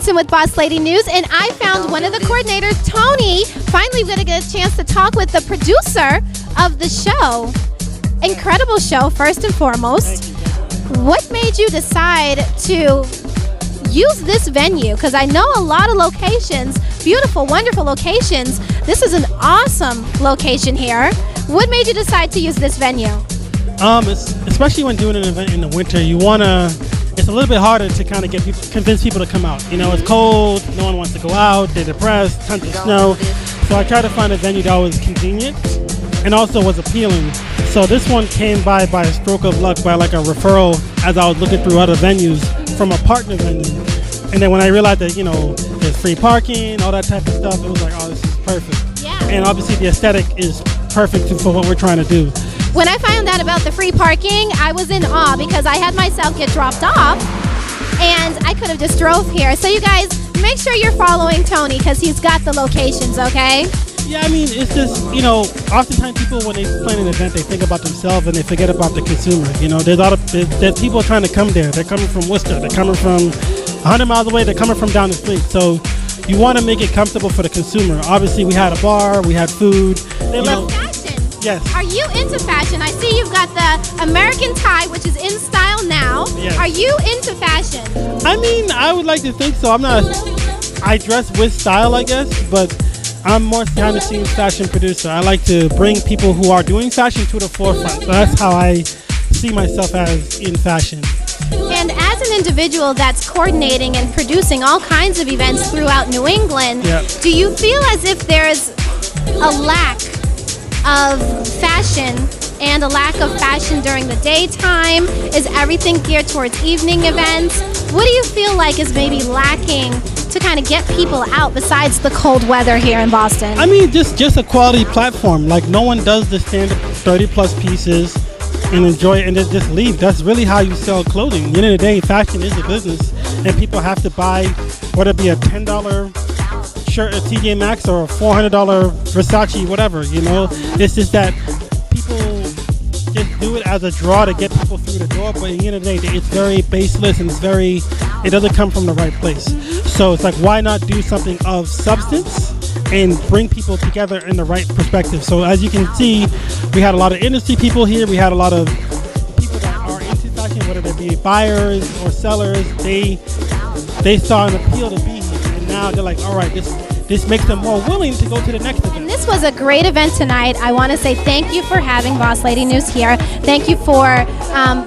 Johnson with Boss Lady News, and I found one of the coordinators, Tony. Finally, we're going to get a chance to talk with the producer of the show. Incredible show, first and foremost. What made you decide to use this venue? Because I know a lot of locations, beautiful, wonderful locations. This is an awesome location here. What made you decide to use this venue? Especially when doing an event in the winter, it's a little bit harder to kind of convince people to come out. You know, it's cold, no one wants to go out, they're depressed, tons of snow. So I tried to find a venue that was convenient and also was appealing. So this one came by a stroke of luck, by like a referral as I was looking through other venues from a partner venue. And then when I realized that, you know, there's free parking, all that type of stuff, it was like, oh, this is perfect. Yeah. And obviously the aesthetic is perfect for what we're trying to do. When I found out about the free parking, I was in awe because I had myself get dropped off and I could have just drove here. So you guys, make sure you're following Tony because he's got the locations, okay? Yeah, I mean, it's just, you know, oftentimes people, when they plan an event, they think about themselves and they forget about the consumer. You know, there's people trying to come there. They're coming from Worcester. They're coming from 100 miles away. They're coming from down the street. So you want to make it comfortable for the consumer. Obviously, we had a bar. We had food. Fashion. Yes. Are you into fashion? I see you've got the American tie, which is in style now. Yes. Are you into fashion? I mean, I would like to think so. I dress with style, I guess, but I'm more behind the scenes fashion producer. I like to bring people who are doing fashion to the forefront. So that's how I see myself as in fashion. And as an individual that's coordinating and producing all kinds of events throughout New England, do you feel as if there's a lack of fashion and a lack of fashion during the daytime? Is everything geared towards evening events? What do you feel like is maybe lacking to kind of get people out besides the cold weather here in Boston? I mean, just a quality platform. Like, no one does the standard 30 plus pieces and enjoy it and then just leave. That's really how you sell clothing. At the end of the day, fashion is a business and people have to buy, whether it be a $10 shirt at TJ Maxx or a $400 Versace, whatever, you know. It's just that people just do it as a draw to get people through the door, but at the end of the day, it's very baseless and it doesn't come from the right place. So it's like, why not do something of substance and bring people together in the right perspective? So as you can see, we had a lot of industry people here. We had a lot of people that are into fashion, whether they be buyers or sellers. They saw an appeal to be here, and now they're like, all right, this makes them more willing to go to the next event. And this was a great event tonight. I want to say thank you for having Boss Lady News here. Thank you for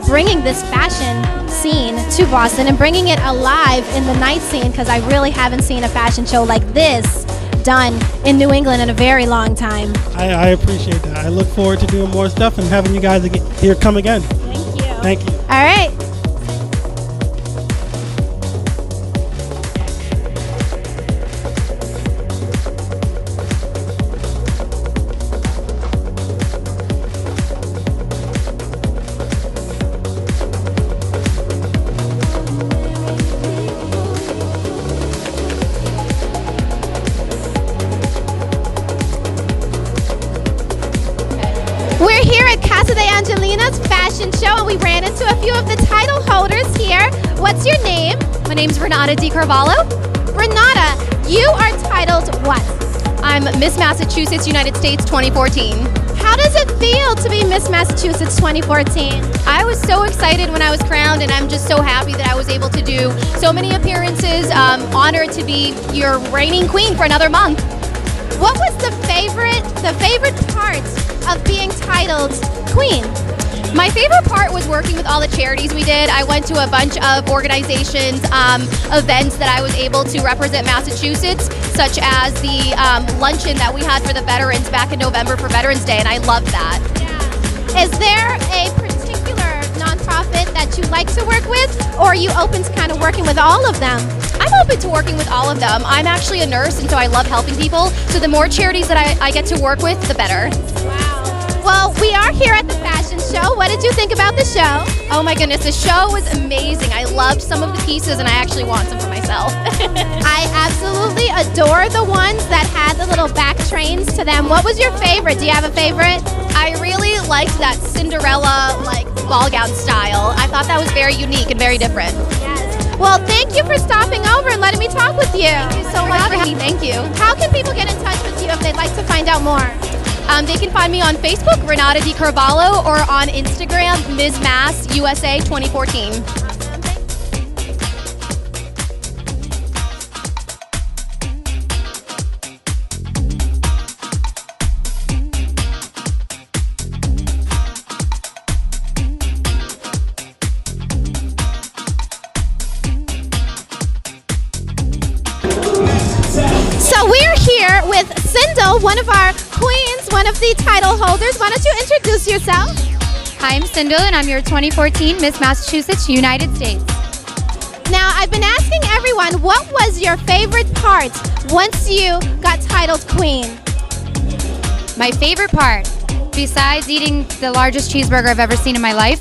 bringing this fashion scene to Boston and bringing it alive in the night scene, because I really haven't seen a fashion show like this done in New England in a very long time. I appreciate that. I look forward to doing more stuff and having you guys here come again. Thank you. Thank you. All right. We're here at Casa de Angelina's fashion show, and we ran into a few of the title holders here. What's your name? My name's Renata DiCarvalho. Renata, you are titled what? I'm Miss Massachusetts, United States 2014. How does it feel to be Miss Massachusetts 2014? I was so excited when I was crowned, and I'm just so happy that I was able to do so many appearances. Honored to be your reigning queen for another month. What was the favorite part of being titled queen? My favorite part was working with all the charities we did. I went to a bunch of organizations, events that I was able to represent Massachusetts, such as the luncheon that we had for the veterans back in November for Veterans Day, and I loved that. Yeah. Is there a particular nonprofit that you like to work with, or are you open to kind of working with all of them? I'm open to working with all of them. I'm actually a nurse, and so I love helping people. So the more charities that I get to work with, the better. Wow. Well, we are here at the fashion show. What did you think about the show? Oh my goodness, the show was amazing. I loved some of the pieces, and I actually want some for myself. I absolutely adore the ones that had the little back trains to them. What was your favorite? Do you have a favorite? I really liked that Cinderella ball gown style. I thought that was very unique and very different. Yes. Well, thank you for stopping over and letting me talk with you. Thank you so much for having me. Thank you. How can people get in touch with you if they'd like to find out more? They can find me on Facebook, Renata Di Carvalho, or on Instagram, Ms. Mass USA 2014. So we're here with Sindel, one of our queens, one of the title holders. Why don't you introduce yourself? Hi, I'm Sindel, and I'm your 2014 Miss Massachusetts, United States. Now, I've been asking everyone, what was your favorite part once you got titled queen? My favorite part, besides eating the largest cheeseburger I've ever seen in my life,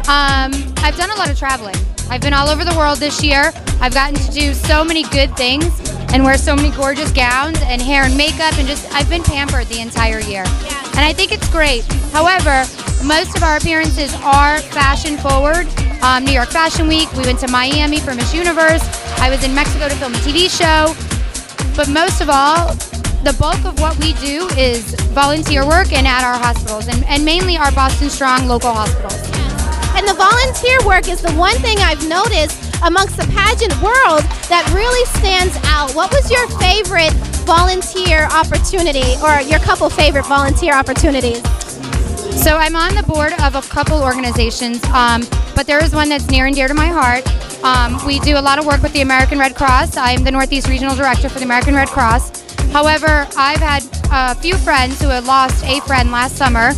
I've done a lot of traveling. I've been all over the world this year. I've gotten to do so many good things and wear so many gorgeous gowns and hair and makeup, and I've been pampered the entire year. Yeah. And I think it's great. However, most of our appearances are fashion forward. New York Fashion Week, we went to Miami for Miss Universe. I was in Mexico to film a TV show. But most of all, the bulk of what we do is volunteer work and at our hospitals, and mainly our Boston Strong local hospitals. And the volunteer work is the one thing I've noticed amongst the pageant world that really stands out. What was your favorite volunteer opportunity, or your couple favorite volunteer opportunities? So I'm on the board of a couple organizations, but there is one that's near and dear to my heart. We do a lot of work with the American Red Cross. I'm the Northeast Regional Director for the American Red Cross. However, I've had a few friends who had lost a friend last summer,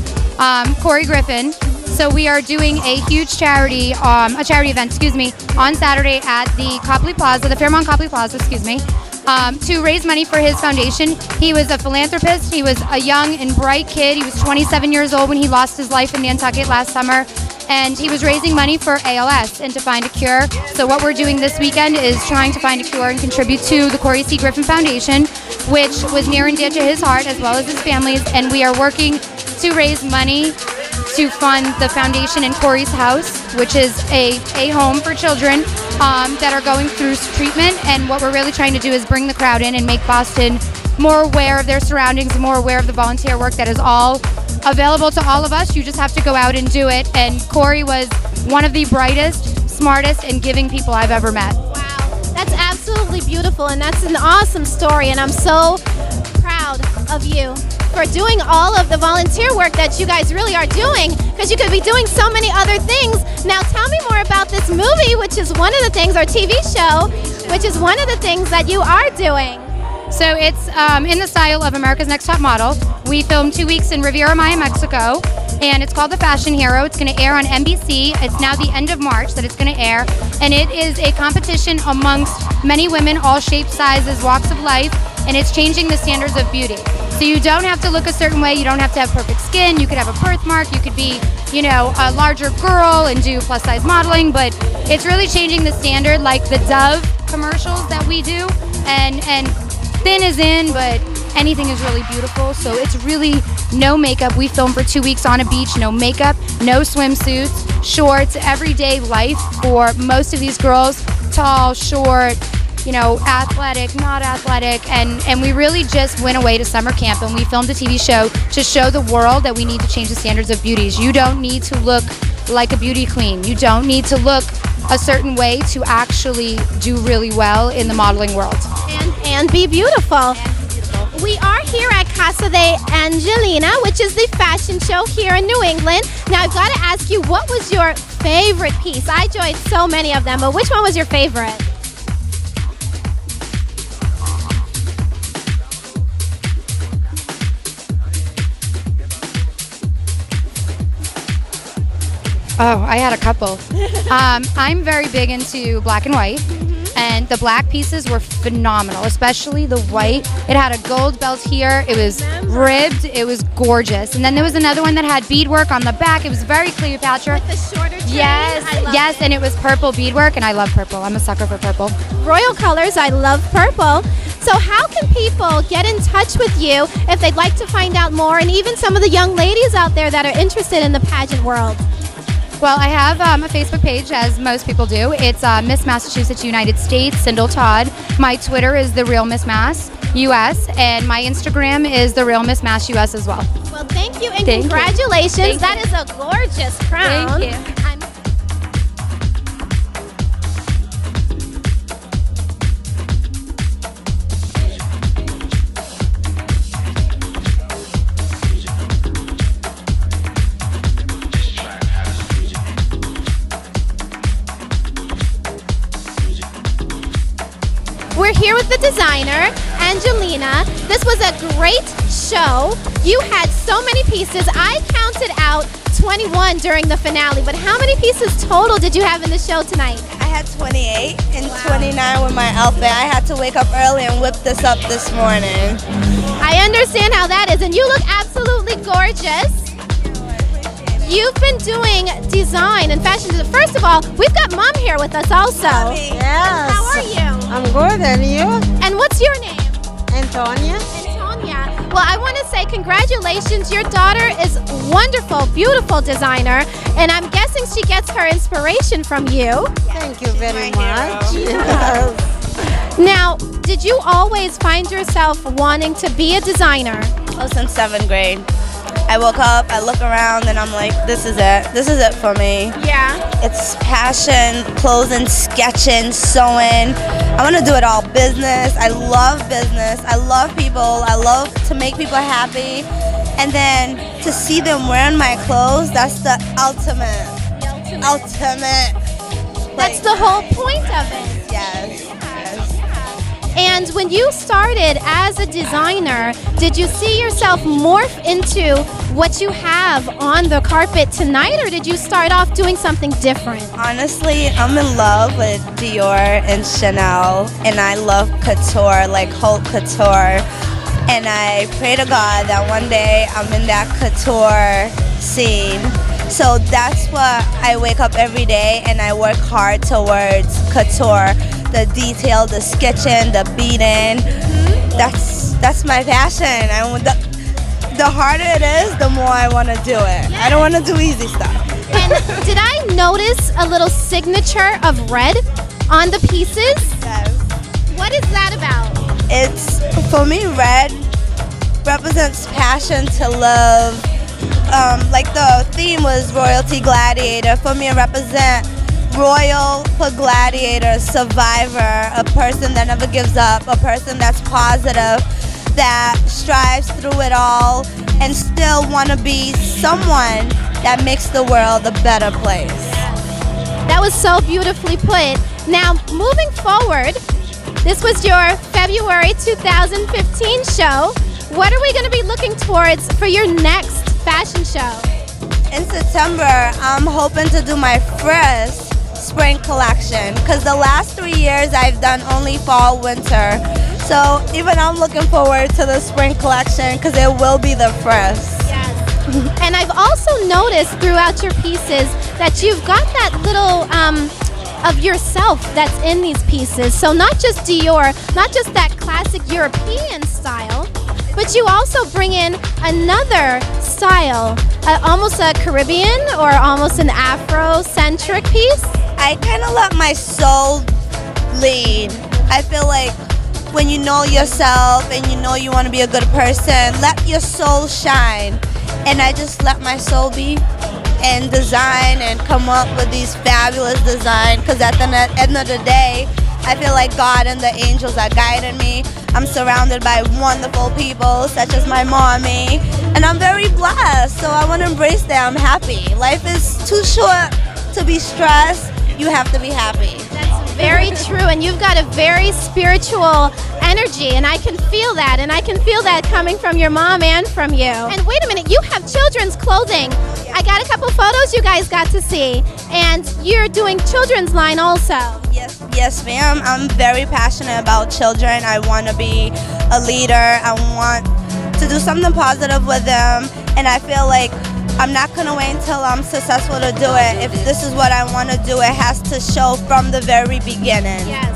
Corey Griffin. So we are doing a huge charity event, on Saturday at the Copley Plaza, the Fairmont Copley Plaza, to raise money for his foundation. He was a philanthropist. He was a young and bright kid. He was 27 years old when he lost his life in Nantucket last summer. And he was raising money for ALS and to find a cure. So what we're doing this weekend is trying to find a cure and contribute to the Corey C. Griffin Foundation, which was near and dear to his heart as well as his family's. And we are working to raise money to fund the foundation in Corey's house, which is a home for children that are going through treatment. And what we're really trying to do is bring the crowd in and make Boston more aware of their surroundings and more aware of the volunteer work that is all available to all of us. You just have to go out and do it. And Corey was one of the brightest, smartest, and giving people I've ever met. Wow, that's absolutely beautiful, and that's an awesome story, and I'm so proud of you for doing all of the volunteer work that you guys really are doing, because you could be doing so many other things. Now tell me more about this movie, which is one of the things, or TV show, which is one of the things that you are doing. So it's in the style of America's Next Top Model. We filmed 2 weeks in Riviera Maya, Mexico, and it's called The Fashion Hero. It's going to air on NBC. It's now the end of March that it's going to air, and it is a competition amongst many women, all shapes, sizes, walks of life, and it's changing the standards of beauty. So you don't have to look a certain way. You don't have to have perfect skin. You could have a birthmark. You could be, a larger girl and do plus size modeling, but it's really changing the standard, like the Dove commercials that we do, and thin is in, but anything is really beautiful. So it's really no makeup. We filmed for 2 weeks on a beach, no makeup, no swimsuits, shorts, everyday life for most of these girls, tall, short, athletic, not athletic, and we really just went away to summer camp and we filmed a TV show to show the world that we need to change the standards of beauties. You don't need to look like a beauty queen. You don't need to look a certain way to actually do really well in the modeling world. And be beautiful. We are here at Casa de Angelina, which is the fashion show here in New England. Now, I've got to ask you, what was your favorite piece? I enjoyed so many of them, but which one was your favorite? Oh, I had a couple. I'm very big into black and white, and the black pieces were phenomenal, especially the white. It had a gold belt here. It was ribbed. It was gorgeous. And then there was another one that had beadwork on the back. It was very Cleopatra. With the shorter chain. Yes, and it was purple beadwork, and I love purple. I'm a sucker for purple. Royal colors, I love purple. So how can people get in touch with you if they'd like to find out more, and even some of the young ladies out there that are interested in the pageant world? Well, I have a Facebook page, as most people do. It's Miss Massachusetts United States, Sindel Todd. My Twitter is The Real Miss Mass US, and my Instagram is The Real Miss Mass US as well. Well, thank you and Thank you. congratulations. Thank That is a gorgeous crown. Thank you. I'm- We're here with the designer, Angelina. This was a great show. You had so many pieces. I counted out 21 during the finale, but how many pieces total did you have in the show tonight? I had 28 and 29 with my outfit. I had to wake up early and whip this up this morning. I understand how that is, and you look absolutely gorgeous. You've been doing design and fashion. First of all, we've got Mom here with us also. Yes. How are you? I'm good, and you? And what's your name? Antonia? Antonia. Well, I want to say congratulations. Your daughter is wonderful, beautiful designer, and I'm guessing she gets her inspiration from you. Thank you very my much. hero. Yes. Now, did you always find yourself wanting to be a designer? Oh, since 7th grade. I woke up, I look around, and I'm like, this is it. This is it for me. Yeah. It's passion, clothing, sketching, sewing. I want to do it all. Business. I love business. I love people. I love to make people happy. And then to see them wearing my clothes, that's the ultimate. That's the whole point of it. Yes. And when you started as a designer, did you see yourself morph into what you have on the carpet tonight, or did you start off doing something different? Honestly, I'm in love with Dior and Chanel, and I love couture, like haute couture. And I pray to God that one day I'm in that couture scene. So that's what I wake up every day, and I work hard towards couture. The detail, the sketching, the beading. That's my passion. The harder it is, the more I want to do it. I don't want to do easy stuff. And did I notice a little signature of red on the pieces? Yes. What is that about? It's, for me, red represents passion to love. Like the theme was royalty gladiator. For me, it represents royal, gladiator, survivor, a person that never gives up, a person that's positive, that strives through it all and still want to be someone that makes the world a better place. That was so beautifully put. Now, moving forward, this was your February 2015 show. What are we going to be looking towards for your next fashion show? In September, I'm hoping to do my first spring collection because the last 3 years I've done only fall, winter. So even I'm looking forward to the spring collection because it will be the first. Yes. And I've also noticed throughout your pieces that you've got that little of yourself that's in these pieces. So not just Dior, not just that classic European style, but you also bring in another style, almost a Caribbean or almost an Afro-centric piece. I kind of let my soul lead. I feel like when you know yourself and you know you want to be a good person, let your soul shine. And I just let my soul be and design and come up with these fabulous designs because at the end of the day, I feel like God and the angels are guiding me. I'm surrounded by wonderful people such as my mommy, and I'm very blessed, so I want to embrace that. I'm happy. Life is too short to be stressed. You have to be happy. That's very true, and you've got a very spiritual energy, and I can feel that, and I can feel that coming from your mom and from you. And wait a minute, you have children's clothing. I got a couple photos you guys got to see, and you're doing children's line also. Yes, ma'am. I'm very passionate about children. I want to be a leader. I want to do something positive with them, and I feel like I'm not going to wait until I'm successful to do it. If this is what I want to do, it has to show from the very beginning. Yes.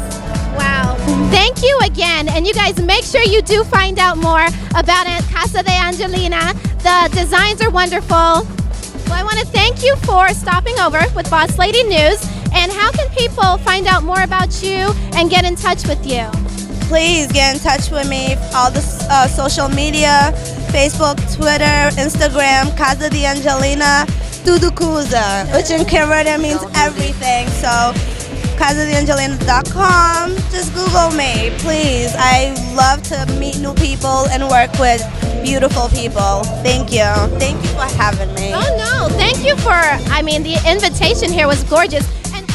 Wow. Thank you again. And you guys make sure you do find out more about Casa de Angelina. The designs are wonderful. Well, I want to thank you for stopping over with Boss Lady News. And how can people find out more about you and get in touch with you? Please get in touch with me. All the social media, Facebook, Twitter, Instagram, Casa de Angelina, Tudo Cusa, which in Caribbean means everything. So, casadeangelina.com. Just Google me, please. I love to meet new people and work with beautiful people. Thank you. Thank you for having me. Oh, no. Thank you for, the invitation here was gorgeous. And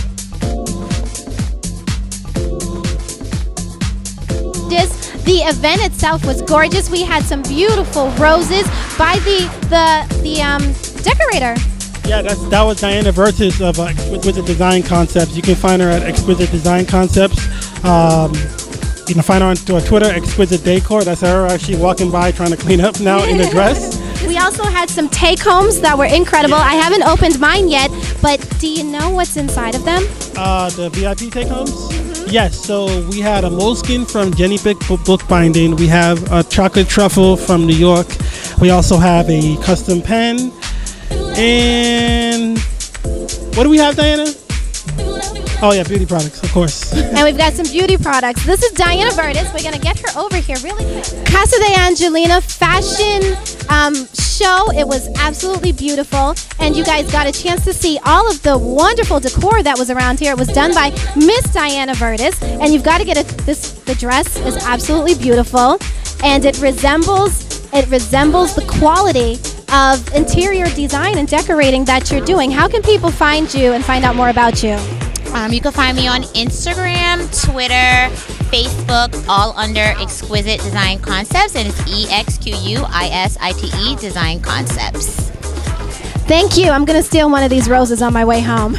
the event itself was gorgeous. We had some beautiful roses by the decorator. Yeah, that was Diana Vertis of Exquisite Design Concepts. You can find her at Exquisite Design Concepts. You can find her on Twitter, Exquisite Decor. That's her actually walking by trying to clean up now in a dress. We also had some take-homes that were incredible. I haven't opened mine yet, but do you know what's inside of them? The VIP take-homes? Mm-hmm. Yes, so we had a moleskin from Jenny Bookbinding. We have a chocolate truffle from New York. We also have a custom pen. And what do we have, Diana? Oh yeah, beauty products, of course. And we've got some beauty products. This is Diana Vertis. We're gonna get her over here really quick. Casa de Angelina fashion show. It was absolutely beautiful, and you guys got a chance to see all of the wonderful decor that was around here. It was done by Miss Diana Vertis, and you've got to get the dress is absolutely beautiful, and it resembles the quality of interior design and decorating that you're doing. How can people find you and find out more about you? You can find me on Instagram, Twitter, Facebook, all under Exquisite Design Concepts, and it's EXQUISITE Design Concepts. Thank you. I'm going to steal one of these roses on my way home.